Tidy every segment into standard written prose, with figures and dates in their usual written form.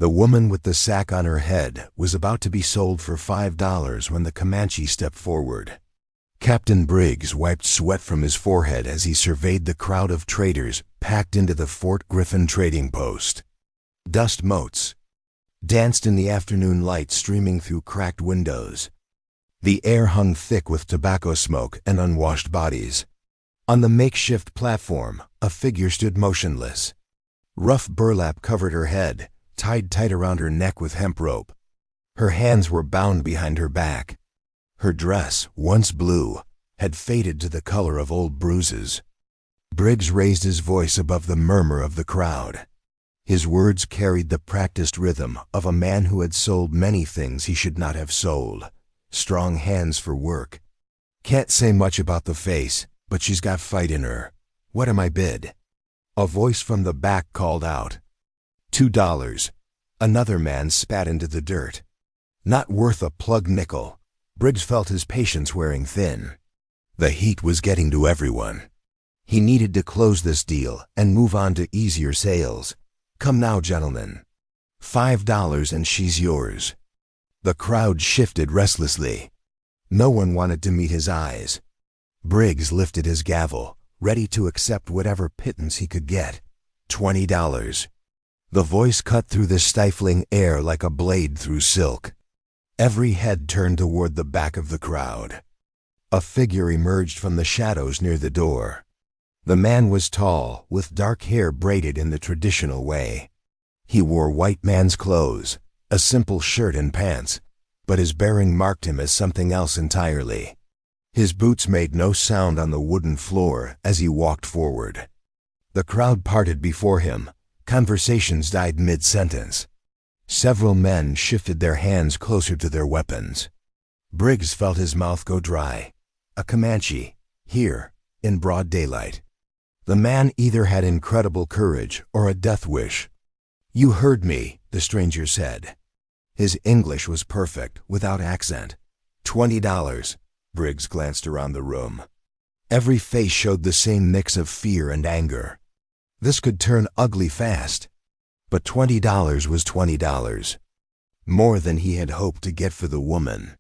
The woman with the sack on her head was about to be sold for $5 when the Comanche stepped forward. Captain Briggs wiped sweat from his forehead as he surveyed the crowd of traders packed into the Fort Griffin trading post. Dust motes danced in the afternoon light streaming through cracked windows. The air hung thick with tobacco smoke and unwashed bodies. On the makeshift platform, a figure stood motionless. Rough burlap covered her head, tied tight around her neck with hemp rope. Her hands were bound behind her back. Her dress, once blue, had faded to the color of old bruises. Briggs raised his voice above the murmur of the crowd. His words carried the practiced rhythm of a man who had sold many things he should not have sold. Strong hands for work. Can't say much about the face, but she's got fight in her. What am I bid? A voice from the back called out. $2. Another man spat into the dirt. Not worth a plug nickel. Briggs felt his patience wearing thin. The heat was getting to everyone. He needed to close this deal and move on to easier sales. Come now, gentlemen. $5 and she's yours. The crowd shifted restlessly. No one wanted to meet his eyes. Briggs lifted his gavel, ready to accept whatever pittance he could get. $20. The voice cut through the stifling air like a blade through silk. Every head turned toward the back of the crowd. A figure emerged from the shadows near the door. The man was tall, with dark hair braided in the traditional way. He wore white man's clothes, a simple shirt and pants, but his bearing marked him as something else entirely. His boots made no sound on the wooden floor as he walked forward. The crowd parted before him. Conversations died mid-sentence. Several men shifted their hands closer to their weapons. Briggs felt his mouth go dry. A Comanche, here, in broad daylight. The man either had incredible courage or a death wish. "You heard me," the stranger said. His English was perfect, without accent. $20. Briggs glanced around the room. Every face showed the same mix of fear and anger. This could turn ugly fast. But $20 was $20. More than he had hoped to get for the woman.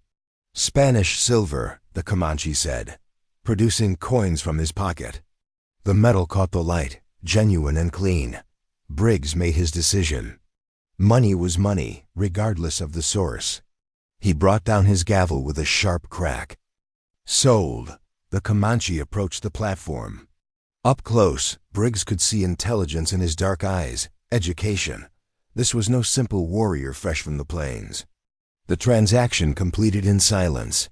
"Spanish silver," the Comanche said, producing coins from his pocket. The metal caught the light, genuine and clean. Briggs made his decision. Money was money, regardless of the source. He brought down his gavel with a sharp crack. Sold. The Comanche approached the platform. Up close, Briggs could see intelligence in his dark eyes, education. This was no simple warrior fresh from the plains. The transaction completed in silence.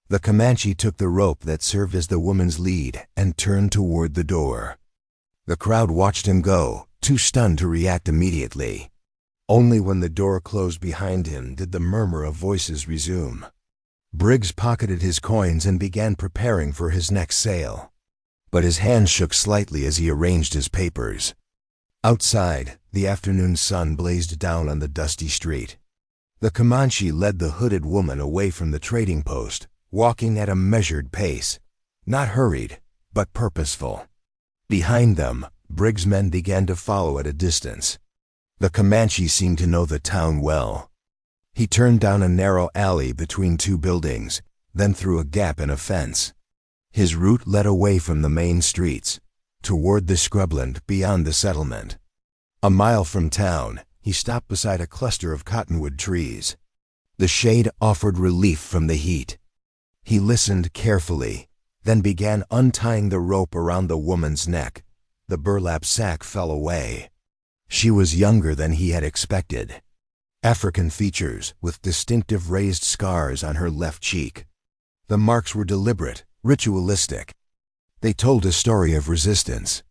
The Comanche took the rope that served as the woman's lead and turned toward the door. The crowd watched him go, too stunned to react immediately. Only when the door closed behind him did the murmur of voices resume. Briggs pocketed his coins and began preparing for his next sale. But his hands shook slightly as he arranged his papers. Outside, the afternoon sun blazed down on the dusty street. The Comanche led the hooded woman away from the trading post, walking at a measured pace, not hurried, but purposeful. Behind them, Briggs' men began to follow at a distance. The Comanche seemed to know the town well. He turned down a narrow alley between two buildings, then through a gap in a fence. His route led away from the main streets, toward the scrubland beyond the settlement. A mile from town, he stopped beside a cluster of cottonwood trees. The shade offered relief from the heat. He listened carefully, then began untying the rope around the woman's neck. The burlap sack fell away. She was younger than he had expected. African features, with distinctive raised scars on her left cheek. The marks were deliberate, ritualistic. They told a story of resistance.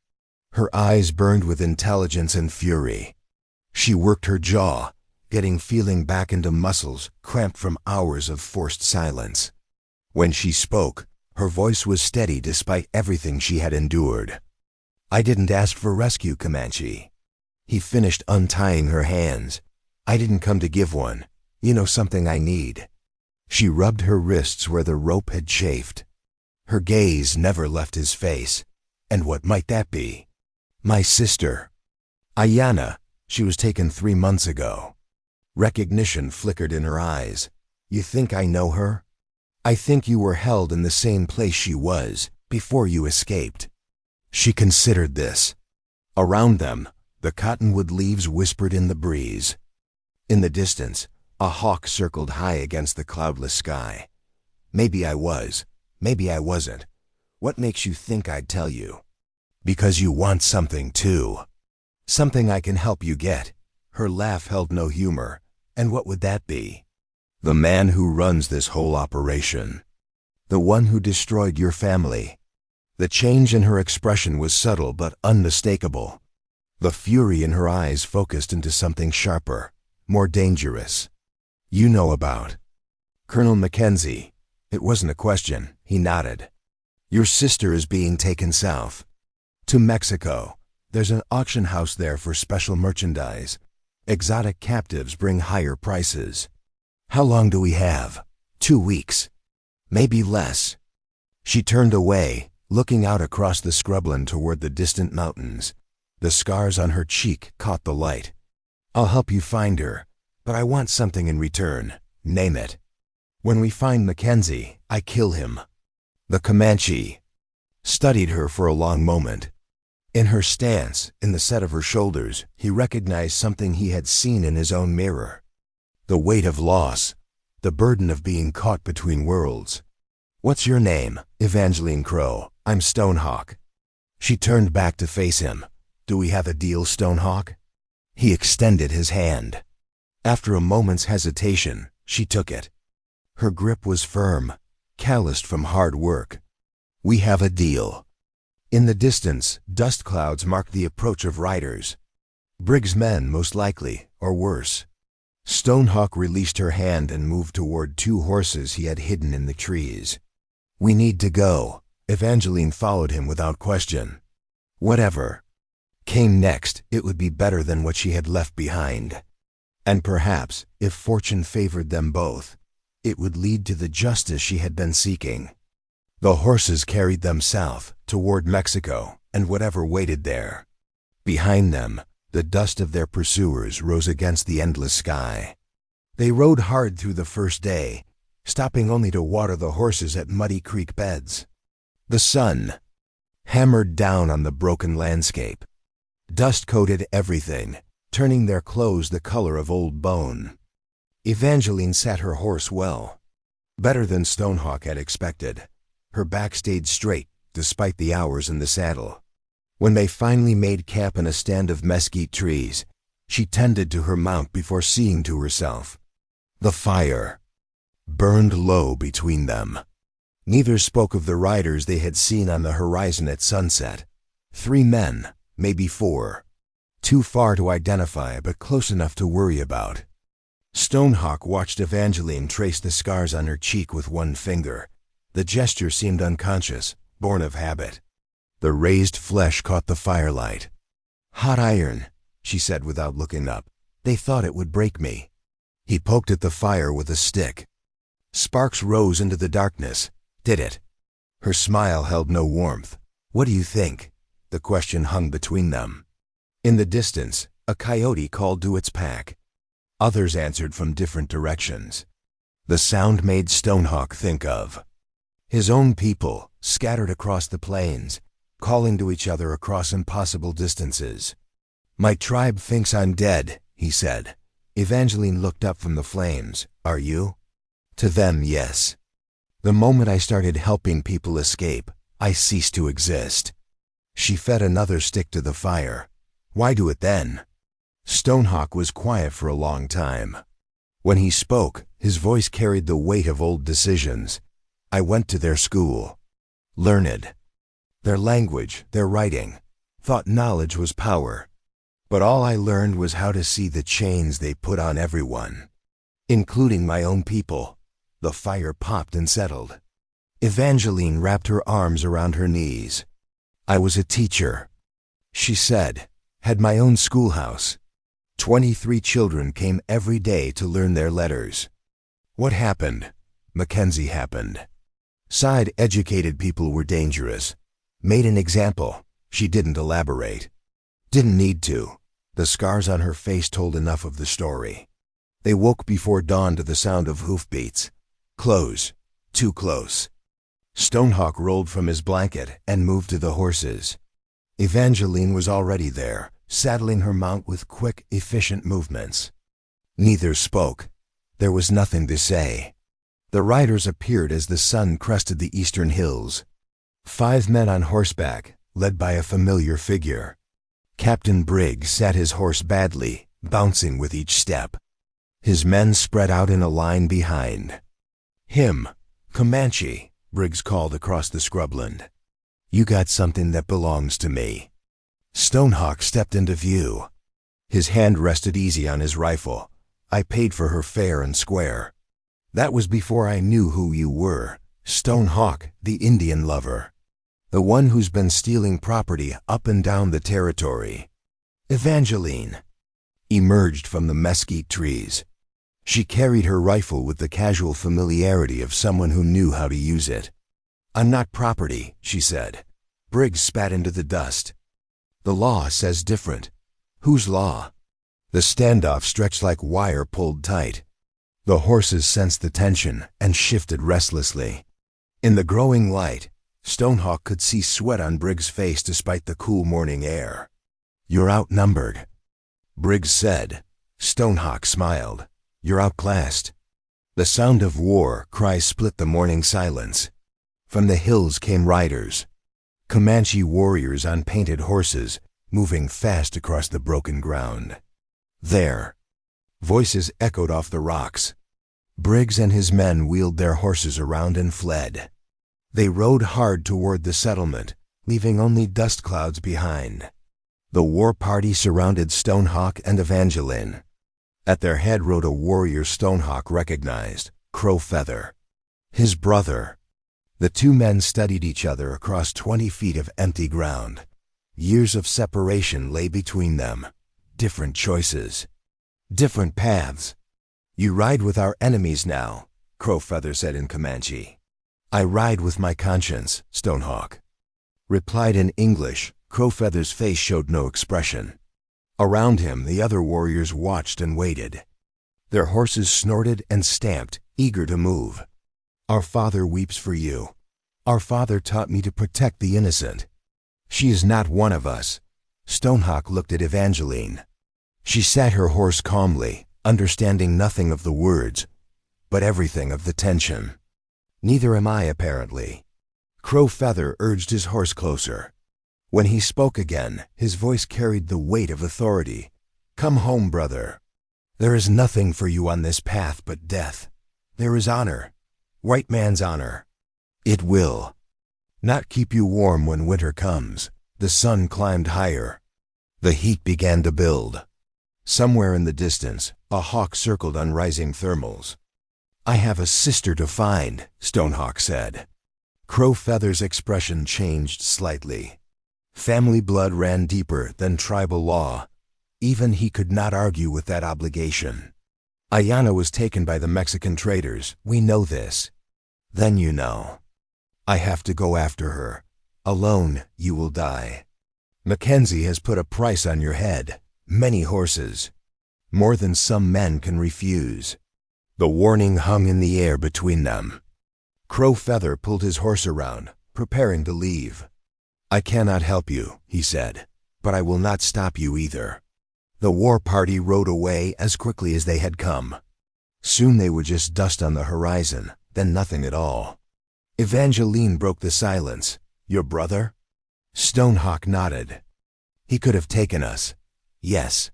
Her eyes burned with intelligence and fury. She worked her jaw, getting feeling back into muscles cramped from hours of forced silence. When she spoke, her voice was steady despite everything she had endured. "I didn't ask for rescue, Comanche." He finished untying her hands. "I didn't come to give one. You know something I need." She rubbed her wrists where the rope had chafed. Her gaze never left his face. "And what might that be?" "My sister. Ayanna. She was taken 3 months ago." Recognition flickered in her eyes. You think I know her? I think you were held in the same place she was, before you escaped. She considered this. Around them, the cottonwood leaves whispered in the breeze. In the distance, a hawk circled high against the cloudless sky. Maybe I was, maybe I wasn't. What makes you think I'd tell you? Because you want something too. Something I can help you get. Her laugh held no humor. And what would that be? The man who runs this whole operation. The one who destroyed your family. The change in her expression was subtle but unmistakable. The fury in her eyes focused into something sharper, more dangerous. You know about Colonel Mackenzie. It wasn't a question. He nodded. Your sister is being taken south. To Mexico. There's an auction house there for special merchandise. Exotic captives bring higher prices. How long do we have? 2 weeks. Maybe less. She turned away, looking out across the scrubland toward the distant mountains. The scars on her cheek caught the light. I'll help you find her, but I want something in return. Name it. When we find Mackenzie, I kill him. The Comanche studied her for a long moment. In her stance, in the set of her shoulders, he recognized something he had seen in his own mirror. The weight of loss, the burden of being caught between worlds. What's your name? Evangeline Crow. I'm Stonehawk. She turned back to face him. Do we have a deal, Stonehawk? He extended his hand. After a moment's hesitation, she took it. Her grip was firm, calloused from hard work. We have a deal. In the distance, dust clouds marked the approach of riders. Briggs' men, most likely, or worse. Stonehawk released her hand and moved toward 2 horses he had hidden in the trees. We need to go. Evangeline followed him without question. Whatever came next, it would be better than what she had left behind. And perhaps, if fortune favored them both, it would lead to the justice she had been seeking. The horses carried them south, toward Mexico, and whatever waited there. Behind them, the dust of their pursuers rose against the endless sky. They rode hard through the first day, stopping only to water the horses at muddy creek beds. The sun hammered down on the broken landscape. Dust coated everything, turning their clothes the color of old bone. Evangeline sat her horse well. Better than Stonehawk had expected. Her back stayed straight, despite the hours in the saddle. When they finally made camp in a stand of mesquite trees, she tended to her mount before seeing to herself. The fire burned low between them. Neither spoke of the riders they had seen on the horizon at sunset. 3 men, maybe 4. Too far to identify, but close enough to worry about. Stonehawk watched Evangeline trace the scars on her cheek with one finger. The gesture seemed unconscious, born of habit. The raised flesh caught the firelight. Hot iron, she said without looking up. They thought it would break me. He poked at the fire with a stick. Sparks rose into the darkness. Did it? Her smile held no warmth. What do you think? The question hung between them. In the distance, a coyote called to its pack. Others answered from different directions. The sound made Stonehawk think of his own people, scattered across the plains, calling to each other across impossible distances. My tribe thinks I'm dead, he said. Evangeline looked up from the flames. Are you? To them, yes. The moment I started helping people escape, I ceased to exist. She fed another stick to the fire. Why do it then? Stonehawk was quiet for a long time. When he spoke, his voice carried the weight of old decisions. I went to their school. Learned. Their language, their writing. Thought knowledge was power. But all I learned was how to see the chains they put on everyone, including my own people. The fire popped and settled. Evangeline wrapped her arms around her knees. I was a teacher, she said, had my own schoolhouse. 23 children came every day to learn their letters. What happened? Mackenzie happened. Side-educated people were dangerous. Made an example. She didn't elaborate. Didn't need to. The scars on her face told enough of the story. They woke before dawn to the sound of hoofbeats. Close. Too close. Stonehawk rolled from his blanket and moved to the horses. Evangeline was already there, saddling her mount with quick, efficient movements. Neither spoke. There was nothing to say. The riders appeared as the sun crested the eastern hills. 5 men on horseback, led by a familiar figure. Captain Briggs sat his horse badly, bouncing with each step. His men spread out in a line behind. "Him, Comanche," Briggs called across the scrubland. "You got something that belongs to me." Stonehawk stepped into view. His hand rested easy on his rifle. "I paid for her fair and square. That was before I knew who you were. Stonehawk, the Indian lover. The one who's been stealing property up and down the territory." Evangeline emerged from the mesquite trees. She carried her rifle with the casual familiarity of someone who knew how to use it. "I'm not property," she said. Briggs spat into the dust. "The law says different." "Whose law?" The standoff stretched like wire pulled tight. The horses sensed the tension and shifted restlessly. In the growing light, Stonehawk could see sweat on Briggs' face despite the cool morning air. "You're outnumbered," Briggs said. Stonehawk smiled. "You're outclassed." The sound of war cries split the morning silence. From the hills came riders. Comanche warriors on painted horses, moving fast across the broken ground. "There." Voices echoed off the rocks. Briggs and his men wheeled their horses around and fled. They rode hard toward the settlement, leaving only dust clouds behind. The war party surrounded Stonehawk and Evangeline. At their head rode a warrior Stonehawk recognized, Crow Feather. His brother. The 2 men studied each other across 20 feet of empty ground. Years of separation lay between them. Different choices. Different paths. "You ride with our enemies now," Crow Feather said in Comanche. "I ride with my conscience," Stonehawk replied in English. Crow Feather's face showed no expression. Around him, the other warriors watched and waited. Their horses snorted and stamped, eager to move. "Our father weeps for you. Our father taught me to protect the innocent. She is not one of us." Stonehawk looked at Evangeline. She sat her horse calmly, understanding nothing of the words, but everything of the tension. "Neither am I, apparently." Crow Feather urged his horse closer. When he spoke again, his voice carried the weight of authority. "Come home, brother. There is nothing for you on this path but death. There is honor. White man's honor. It will not keep you warm when winter comes." The sun climbed higher. The heat began to build. Somewhere in the distance, a hawk circled on rising thermals. "I have a sister to find," Stonehawk said. Crow Feather's expression changed slightly. Family blood ran deeper than tribal law. Even he could not argue with that obligation. "Ayana was taken by the Mexican traders. We know this." "Then you know." "I have to go after her. Alone, you will die. Mackenzie has put a price on your head. Many horses. More than some men can refuse." The warning hung in the air between them. Crow Feather pulled his horse around, preparing to leave. "I cannot help you," he said, "but I will not stop you either." The war party rode away as quickly as they had come. Soon they were just dust on the horizon, then nothing at all. Evangeline broke the silence. "Your brother?" Stonehawk nodded. "He could have taken us. Yes."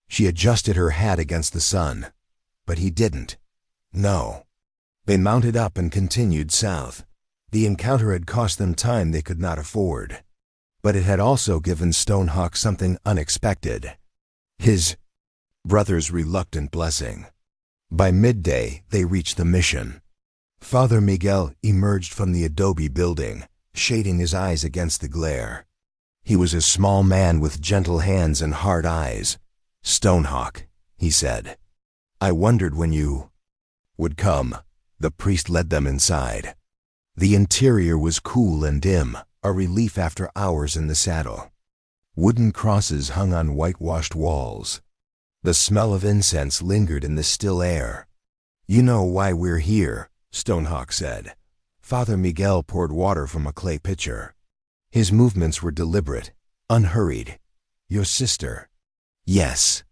She adjusted her hat against the sun. "But he didn't. No." They mounted up and continued south. The encounter had cost them time they could not afford. But it had also given Stonehawk something unexpected. His brother's reluctant blessing. By midday, they reached the mission. Father Miguel emerged from the adobe building, shading his eyes against the glare. He was a small man with gentle hands and hard eyes. "Stonehawk," he said. "I wondered when you would come." The priest led them inside. The interior was cool and dim, a relief after hours in the saddle. Wooden crosses hung on whitewashed walls. The smell of incense lingered in the still air. "You know why we're here," Stonehawk said. Father Miguel poured water from a clay pitcher. His movements were deliberate, unhurried. "Your sister." "Yes."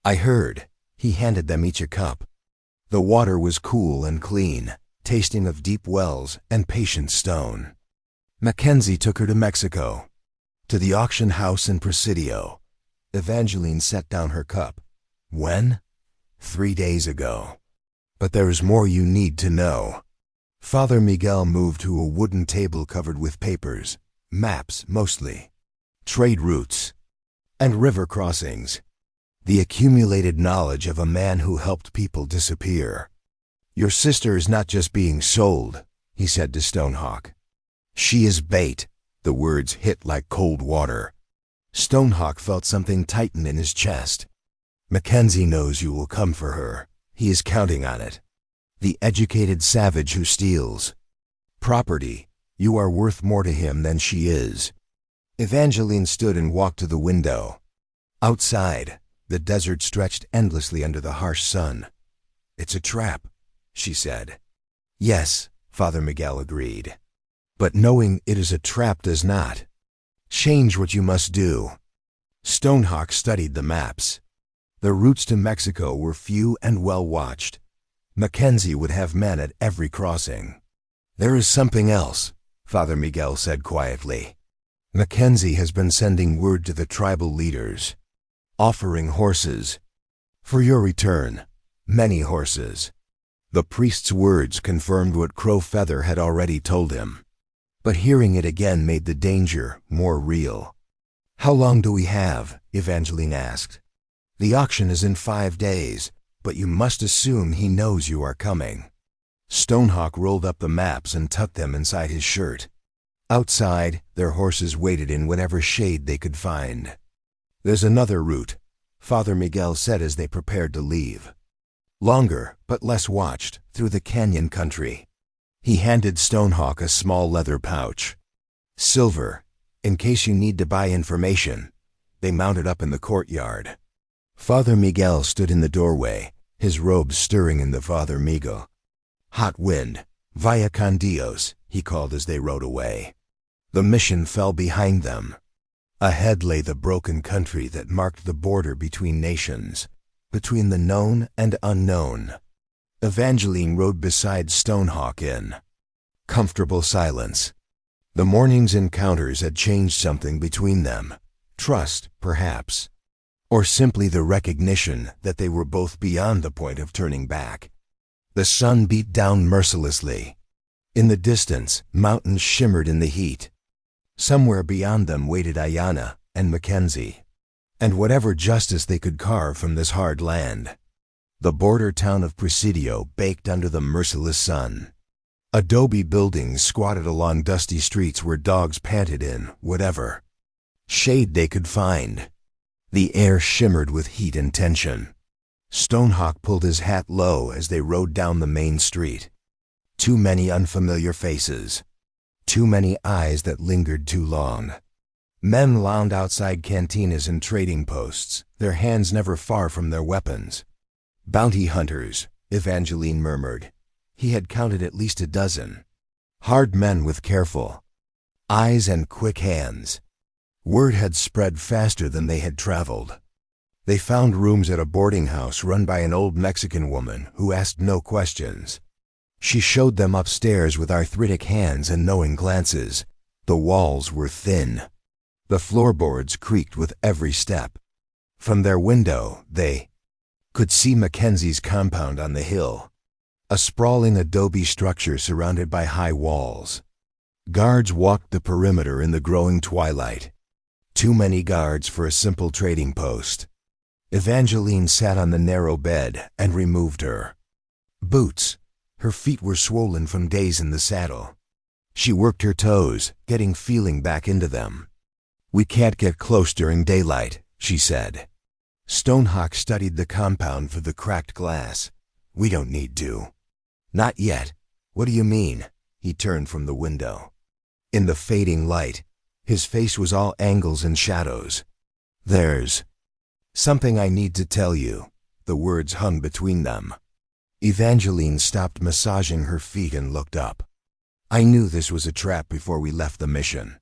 "I heard." He handed them each a cup. The water was cool and clean, tasting of deep wells and patient stone. Mackenzie took her to Mexico, to the auction house in Presidio. Evangeline set down her cup. "When?" "3 days ago. But there's more you need to know." Father Miguel moved to a wooden table covered with papers, maps mostly, trade routes, and river crossings. The accumulated knowledge of a man who helped people disappear. "Your sister is not just being sold," he said to Stonehawk. "She is bait." The words hit like cold water. Stonehawk felt something tighten in his chest. "Mackenzie knows you will come for her. He is counting on it. The educated savage who steals property. You are worth more to him than she is." Evangeline stood and walked to the window. Outside, the desert stretched endlessly under the harsh sun. "It's a trap," she said. "Yes," Father Miguel agreed. "But knowing it is a trap does not change what you must do." Stonehawk studied the maps. The routes to Mexico were few and well watched. Mackenzie would have men at every crossing. "There is something else," Father Miguel said quietly. "Mackenzie has been sending word to the tribal leaders, offering horses. For your return, many horses." The priest's words confirmed what Crow Feather had already told him. But hearing it again made the danger more real. "How long do we have?" Evangeline asked. "The auction is in 5 days, but you must assume he knows you are coming." Stonehawk rolled up the maps and tucked them inside his shirt. Outside, their horses waited in whatever shade they could find. "There's another route," Father Miguel said as they prepared to leave. "Longer, but less watched, through the canyon country." He handed Stonehawk a small leather pouch. "Silver, in case you need to buy information." They mounted up in the courtyard. Father Miguel stood in the doorway, his robes stirring in the Father Miguel. "Hot wind, vaya con Dios," he called as they rode away. The mission fell behind them. Ahead lay the broken country that marked the border between nations, between the known and unknown. Evangeline rode beside Stonehawk in comfortable silence. The morning's encounters had changed something between them. Trust, perhaps. Or simply the recognition that they were both beyond the point of turning back. The sun beat down mercilessly. In the distance, mountains shimmered in the heat. Somewhere beyond them waited Ayana and Mackenzie, and whatever justice they could carve from this hard land. The border town of Presidio baked under the merciless sun. Adobe buildings squatted along dusty streets where dogs panted in whatever shade they could find. The air shimmered with heat and tension. Stonehawk pulled his hat low as they rode down the main street. Too many unfamiliar faces. Too many eyes that lingered too long. Men lounged outside cantinas and trading posts, their hands never far from their weapons. "Bounty hunters," Evangeline murmured. He had counted at least a dozen. Hard men with careful eyes and quick hands. Word had spread faster than they had traveled. They found rooms at a boarding house run by an old Mexican woman who asked no questions. She showed them upstairs with arthritic hands and knowing glances. The walls were thin. The floorboards creaked with every step. From their window, they could see Mackenzie's compound on the hill, a sprawling adobe structure surrounded by high walls. Guards walked the perimeter in the growing twilight. Too many guards for a simple trading post. Evangeline sat on the narrow bed and removed her boots. Her feet were swollen from days in the saddle. She worked her toes, getting feeling back into them. "We can't get close during daylight," she said. Stonehawk studied the compound through the cracked glass. "We don't need to." "Not yet. What do you mean?" He turned from the window. In the fading light, his face was all angles and shadows. "There's Something I need to tell you. The words hung between them. Evangeline stopped massaging her feet and looked up. I knew this was a trap before we left the mission.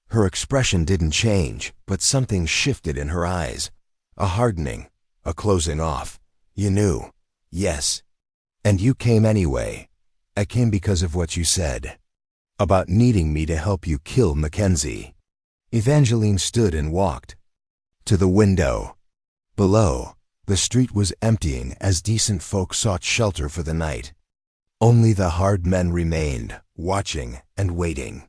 Her expression didn't change, but something shifted in her eyes. A hardening, a closing off. You knew. Yes. And you came anyway. I came because of what you said. About needing me to help you kill Mackenzie. Evangeline stood and walked to the window. Below, the street was emptying as decent folk sought shelter for the night. Only the hard men remained, watching and waiting.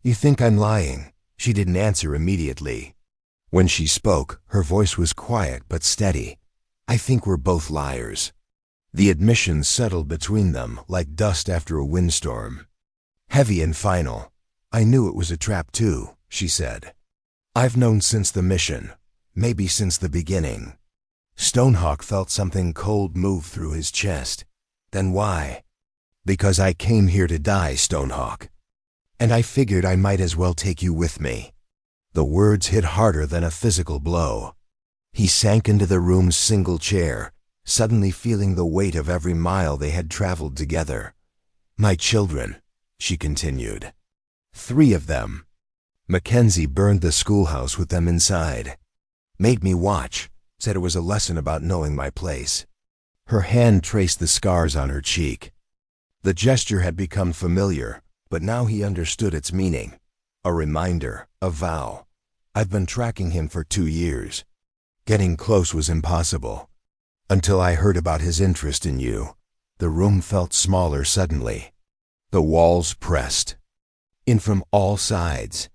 You think I'm lying? She didn't answer immediately. When she spoke, her voice was quiet but steady. I think we're both liars. The admission settled between them like dust after a windstorm. Heavy and final. I knew it was a trap too, she said. I've known since the mission, maybe since the beginning. Stonehawk felt something cold move through his chest. Then why? Because I came here to die, Stonehawk. And I figured I might as well take you with me. The words hit harder than a physical blow. He sank into the room's single chair, suddenly feeling the weight of every mile they had traveled together. My children, she continued. 3 of them. Mackenzie burned the schoolhouse with them inside. Made me watch, said it was a lesson about knowing my place. Her hand traced the scars on her cheek. The gesture had become familiar, but now he understood its meaning. A reminder, a vow. I've been tracking him for 2 years. Getting close was impossible. Until I heard about his interest in you. The room felt smaller suddenly. The walls pressed. In from all sides.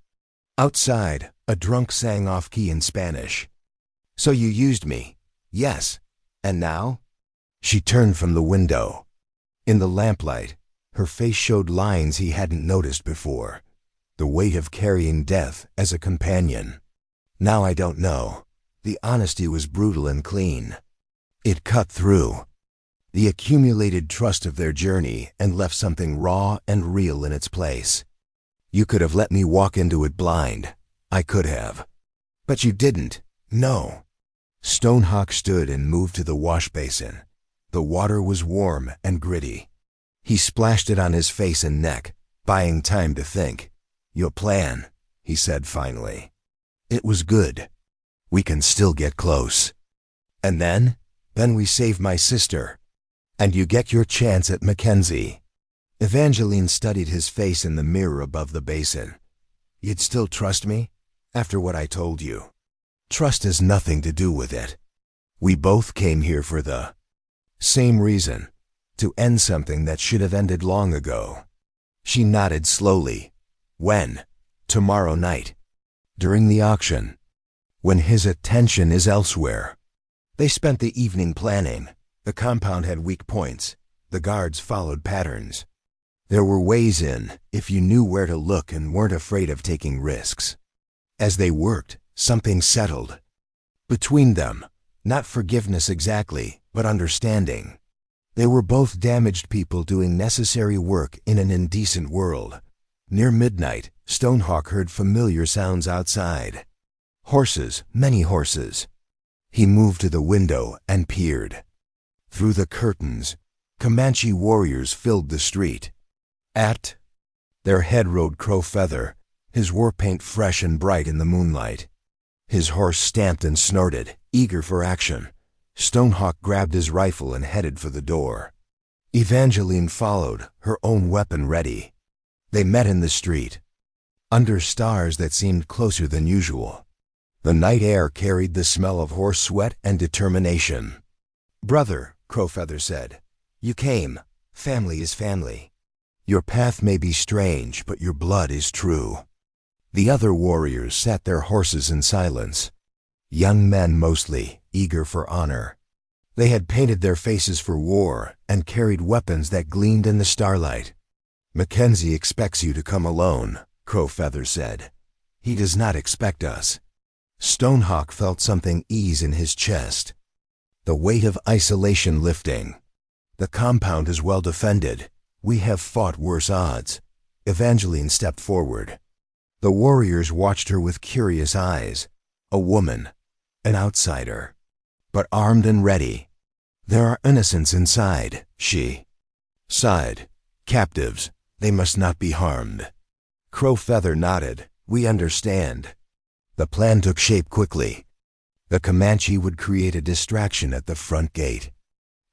Outside, a drunk sang off-key in Spanish. So you used me? Yes. And now? She turned from the window. In the lamplight, her face showed lines he hadn't noticed before. The weight of carrying death as a companion. Now I don't know. The honesty was brutal and clean. It cut through the accumulated trust of their journey and left something raw and real in its place. You could have let me walk into it blind. I could have. But you didn't. No. Stonehawk stood and moved to the wash basin. The water was warm and gritty. He splashed it on his face and neck, buying time to think. Your plan, he said finally. It was good. We can still get close. And then we save my sister. And you get your chance at Mackenzie. Evangeline studied his face in the mirror above the basin. You'd still trust me? After what I told you. Trust has nothing to do with it. We both came here for the same reason. To end something that should have ended long ago. She nodded slowly. When? Tomorrow night. During the auction. When his attention is elsewhere. They spent the evening planning. The compound had weak points. The guards followed patterns. There were ways in, if you knew where to look and weren't afraid of taking risks. As they worked, something settled. Between them, not forgiveness exactly, but understanding. They were both damaged people doing necessary work in an indecent world. Near midnight, Stonehawk heard familiar sounds outside. Horses, many horses. He moved to the window and peered. Through the curtains, Comanche warriors filled the street. At their head rode Crow Feather, his war paint fresh and bright in the moonlight. His horse stamped and snorted, eager for action. Stonehawk grabbed his rifle and headed for the door. Evangeline followed, her own weapon ready. They met in the street, under stars that seemed closer than usual. The night air carried the smell of horse sweat and determination. Brother, Crowfeather said, you came. Family is family. Your path may be strange, but your blood is true. The other warriors sat their horses in silence. Young men mostly, eager for honor. They had painted their faces for war and carried weapons that gleamed in the starlight. Mackenzie expects you to come alone, Crowfeather said. He does not expect us. Stonehawk felt something ease in his chest. The weight of isolation lifting. The compound is well defended. We have fought worse odds. Evangeline stepped forward. The warriors watched her with curious eyes. A woman. an outsider, but armed and ready. There are innocents inside, she sighed. Captives, they must not be harmed. Crowfeather nodded. We understand. The plan took shape quickly. The Comanche would create a distraction at the front gate,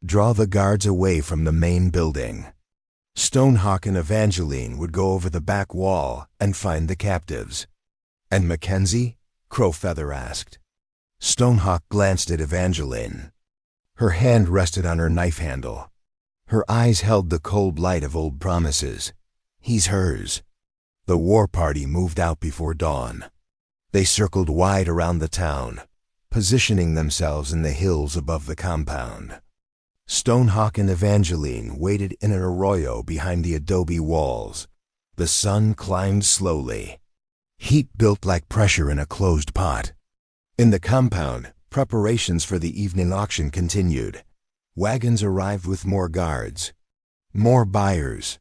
draw the guards away from the main building. Stonehawk and Evangeline would go over the back wall and find the captives. And Mackenzie? Crowfeather asked. Stonehawk glanced at Evangeline. Her hand rested on her knife handle. Her eyes held the cold light of old promises. He's hers. The war party moved out before dawn. They circled wide around the town, positioning themselves in the hills above the compound. Stonehawk and Evangeline waited in an arroyo behind the adobe walls. The sun climbed slowly. Heat built like pressure in a closed pot. In the compound, preparations for the evening auction continued. Wagons arrived with more guards, more buyers,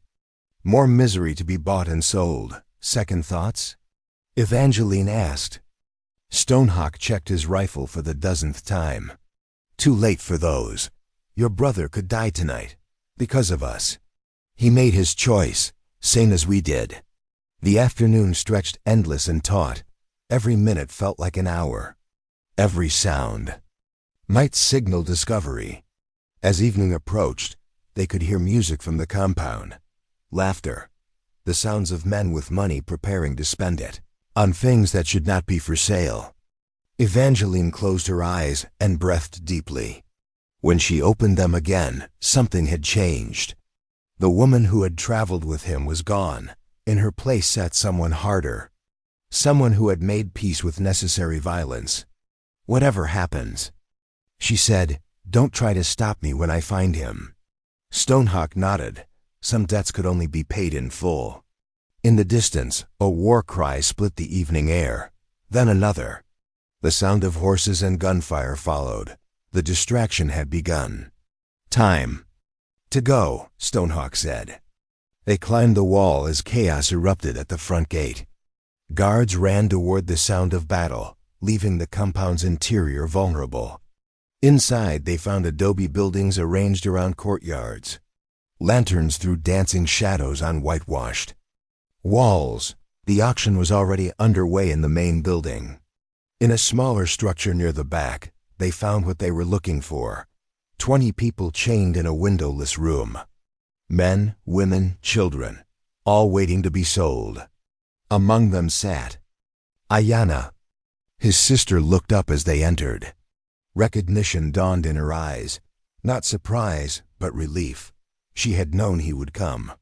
more misery to be bought and sold. Second thoughts? Evangeline asked. Stonehawk checked his rifle for the dozenth time. Too late for those. Your brother could die tonight, because of us. He made his choice, same as we did. The afternoon stretched endless and taut. Every minute felt like an hour. Every sound might signal discovery. As evening approached, they could hear music from the compound. Laughter. The sounds of men with money preparing to spend it on things that should not be for sale. Evangeline closed her eyes and breathed deeply. When she opened them again, something had changed. The woman who had traveled with him was gone. In her place sat someone harder. Someone who had made peace with necessary violence. Whatever happens, she said, don't try to stop me when I find him. Stonehawk nodded. Some debts could only be paid in full. In the distance, a war cry split the evening air. Then another. The sound of horses and gunfire followed. The distraction had begun. Time to go, Stonehawk said. They climbed the wall as chaos erupted at the front gate. Guards ran toward the sound of battle, leaving the compound's interior vulnerable. Inside, they found adobe buildings arranged around courtyards. Lanterns threw dancing shadows on whitewashed walls. The auction was already underway in the main building. In a smaller structure near the back, they found what they were looking for. 20 people chained in a windowless room. Men, women, children, all waiting to be sold. Among them sat Ayanna. His sister looked up as they entered. Recognition dawned in her eyes. Not surprise, but relief. She had known he would come.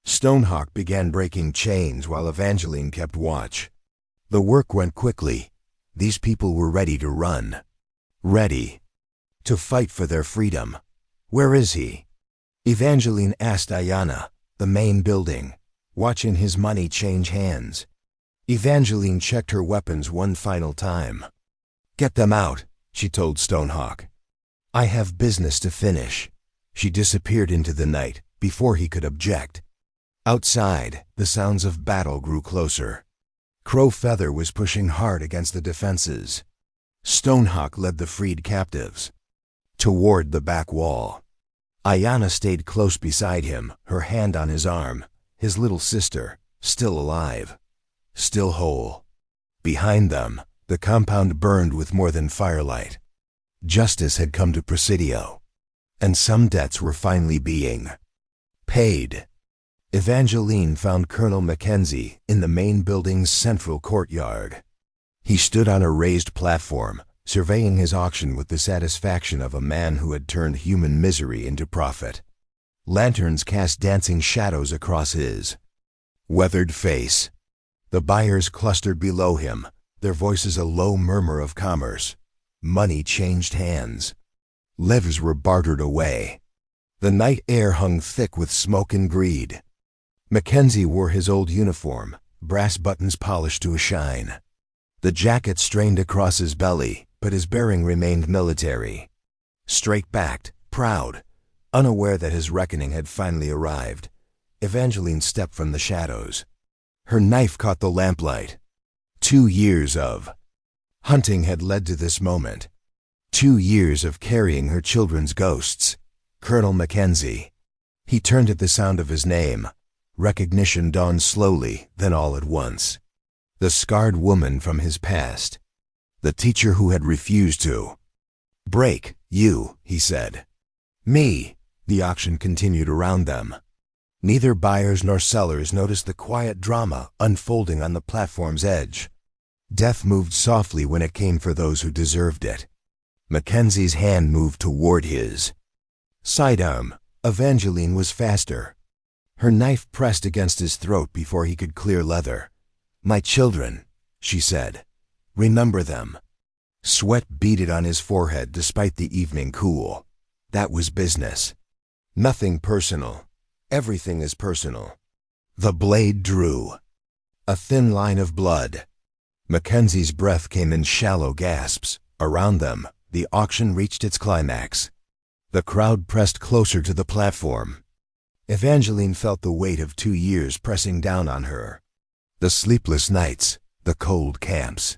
Stonehawk began breaking chains while Evangeline kept watch. The work went quickly. These people were ready to run. Ready to fight for their freedom. Where is he? Evangeline asked Ayanna. The main building, watching his money change hands. Evangeline checked her weapons one final time. Get them out, she told Stonehawk. I have business to finish. She disappeared into the night before he could object. Outside, the sounds of battle grew closer. Crowfeather was pushing hard against the defenses. Stonehawk led the freed captives toward the back wall. Ayanna stayed close beside him, her hand on his arm, his little sister, still alive, still whole. Behind them, the compound burned with more than firelight. Justice had come to Presidio, and some debts were finally being paid. Evangeline found Colonel Mackenzie in the main building's central courtyard. He stood on a raised platform, surveying his auction with the satisfaction of a man who had turned human misery into profit. Lanterns cast dancing shadows across his weathered face. The buyers clustered below him, their voices a low murmur of commerce. Money changed hands. Lives were bartered away. The night air hung thick with smoke and greed. Mackenzie wore his old uniform, brass buttons polished to a shine. The jacket strained across his belly, but his bearing remained military. Straight-backed, proud, unaware that his reckoning had finally arrived, Evangeline stepped from the shadows. Her knife caught the lamplight. 2 years of Hunting had led to this moment. 2 years of carrying her children's ghosts. Colonel Mackenzie. He turned at the sound of his name. Recognition dawned slowly, then all at once. The scarred woman from his past. The teacher who had refused to. "Break, you," he said. "Me." The auction continued around them. Neither buyers nor sellers noticed the quiet drama unfolding on the platform's edge. Death moved softly when it came for those who deserved it. Mackenzie's hand moved toward his sidearm. Evangeline was faster. Her knife pressed against his throat before he could clear leather. "My children," she said. "Remember them." Sweat beaded on his forehead despite the evening cool. That was business. Nothing personal. Everything is personal. The blade drew. A thin line of blood. Mackenzie's breath came in shallow gasps. Around them, the auction reached its climax. The crowd pressed closer to the platform. Evangeline felt the weight of 2 years pressing down on her. The sleepless nights, the cold camps,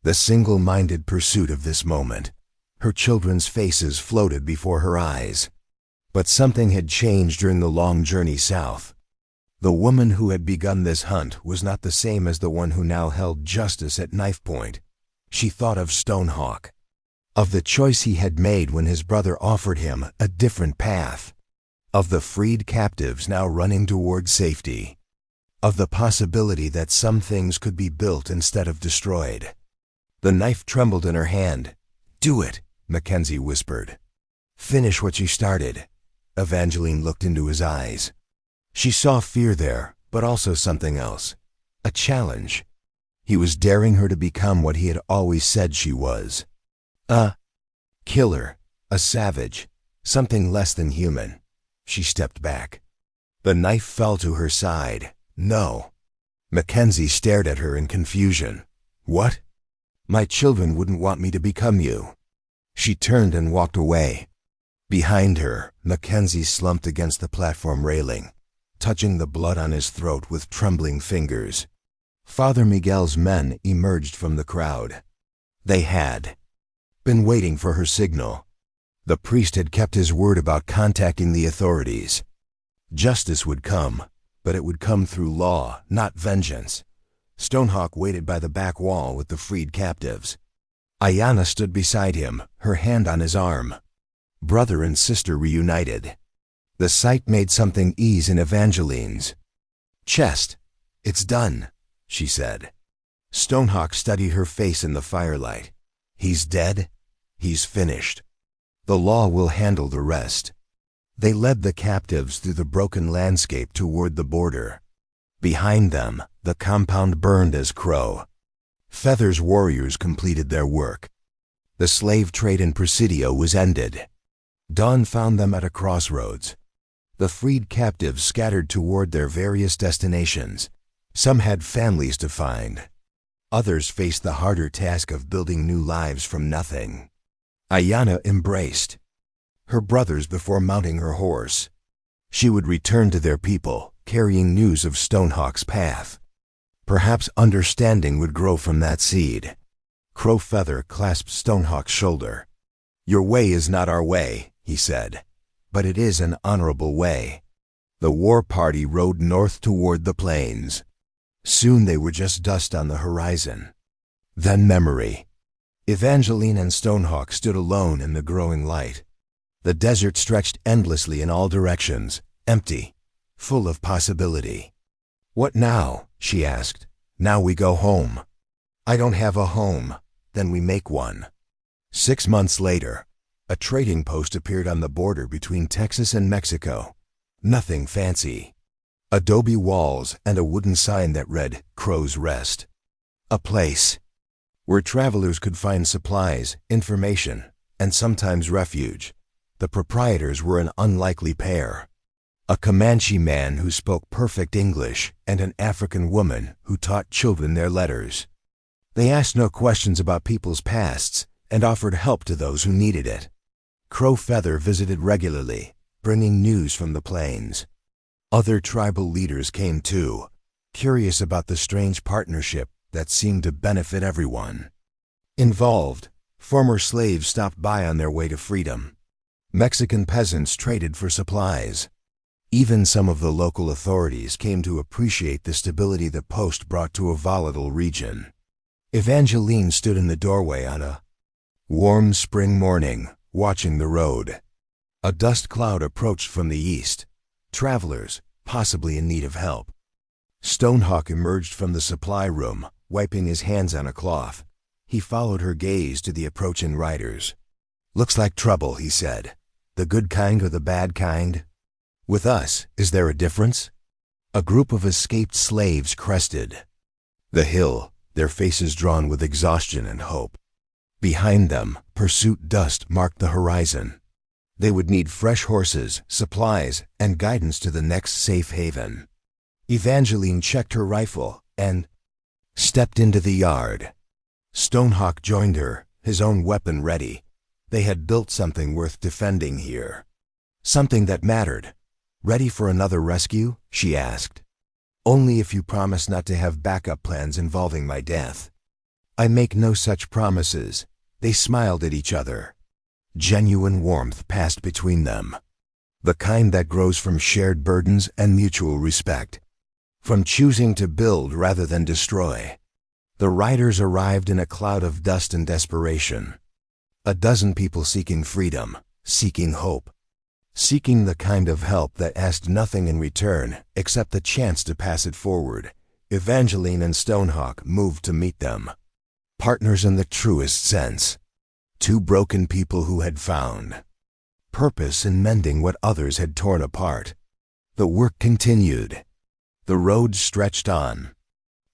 the single-minded pursuit of this moment. Her children's faces floated before her eyes. But something had changed during the long journey south. The woman who had begun this hunt was not the same as the one who now held justice at knife point. She thought of Stonehawk, of the choice he had made when his brother offered him a different path, of the freed captives now running toward safety, of the possibility that some things could be built instead of destroyed. The knife trembled in her hand. "Do it," Mackenzie whispered. "Finish what you started." Evangeline looked into his eyes. She saw fear there, but also something else. A challenge. He was daring her to become what he had always said she was. A killer, a savage, something less than human. She stepped back. The knife fell to her side. "No." Mackenzie stared at her in confusion. "What?" "My children wouldn't want me to become you." She turned and walked away. Behind her, Mackenzie slumped against the platform railing, touching the blood on his throat with trembling fingers. Father Miguel's men emerged from the crowd. They had been waiting for her signal. The priest had kept his word about contacting the authorities. Justice would come, but it would come through law, not vengeance. Stonehawk waited by the back wall with the freed captives. Ayanna stood beside him, her hand on his arm. Brother and sister reunited. The sight made something ease in Evangeline's chest. "It's done," she said. Stonehawk studied her face in the firelight. "He's dead. He's finished. The law will handle the rest." They led the captives through the broken landscape toward the border. Behind them, the compound burned as Crow. Feather's warriors completed their work. The slave trade in Presidio was ended. Dawn found them at a crossroads. The freed captives scattered toward their various destinations. Some had families to find. Others faced the harder task of building new lives from nothing. Ayanna embraced her brothers before mounting her horse. She would return to their people, carrying news of Stonehawk's path. Perhaps understanding would grow from that seed. Crow Feather clasped Stonehawk's shoulder. "Your way is not our way," he said, "but it is an honorable way." The war party rode north toward the plains. Soon they were just dust on the horizon. Then memory. Evangeline and Stonehawk stood alone in the growing light. The desert stretched endlessly in all directions, empty, full of possibility. "What now?" she asked. "Now we go home." "I don't have a home." "Then we make one." 6 months later, a trading post appeared on the border between Texas and Mexico. Nothing fancy. Adobe walls and a wooden sign that read, "Crow's Rest." A place where travelers could find supplies, information, and sometimes refuge. The proprietors were an unlikely pair. A Comanche man who spoke perfect English and an African woman who taught children their letters. They asked no questions about people's pasts and offered help to those who needed it. Crow Feather visited regularly, bringing news from the plains. Other tribal leaders came too, curious about the strange partnership that seemed to benefit everyone. Involved, former slaves stopped by on their way to freedom. Mexican peasants traded for supplies. Even some of the local authorities came to appreciate the stability the post brought to a volatile region. Evangeline stood in the doorway on a warm spring morning, watching the road. A dust cloud approached from the east. Travelers, possibly in need of help. Stonehawk emerged from the supply room, wiping his hands on a cloth. He followed her gaze to the approaching riders. "Looks like trouble," he said. "The good kind or the bad kind? With us, is there a difference?" A group of escaped slaves crested the hill, their faces drawn with exhaustion and hope. Behind them, pursuit dust marked the horizon. They would need fresh horses, supplies, and guidance to the next safe haven. Evangeline checked her rifle and stepped into the yard. Stonehawk joined her, his own weapon ready. They had built something worth defending here. Something that mattered. "Ready for another rescue?" she asked. "Only if you promise not to have backup plans involving my death." "I make no such promises." They smiled at each other. Genuine warmth passed between them. The kind that grows from shared burdens and mutual respect. From choosing to build rather than destroy. The riders arrived in a cloud of dust and desperation. A dozen people seeking freedom, seeking hope. Seeking the kind of help that asked nothing in return except the chance to pass it forward. Evangeline and Stonehawk moved to meet them. Partners in the truest sense. Two broken people who had found purpose in mending what others had torn apart. The work continued. The road stretched on.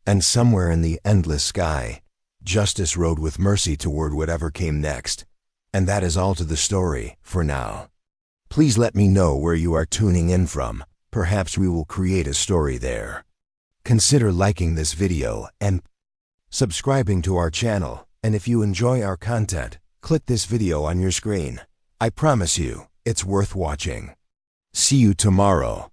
And somewhere in the endless sky, justice rode with mercy toward whatever came next. And that is all to the story, for now. Please let me know where you are tuning in from. Perhaps we will create a story there. Consider liking this video and subscribing to our channel. And if you enjoy our content, click this video on your screen. I promise you, it's worth watching. See you tomorrow.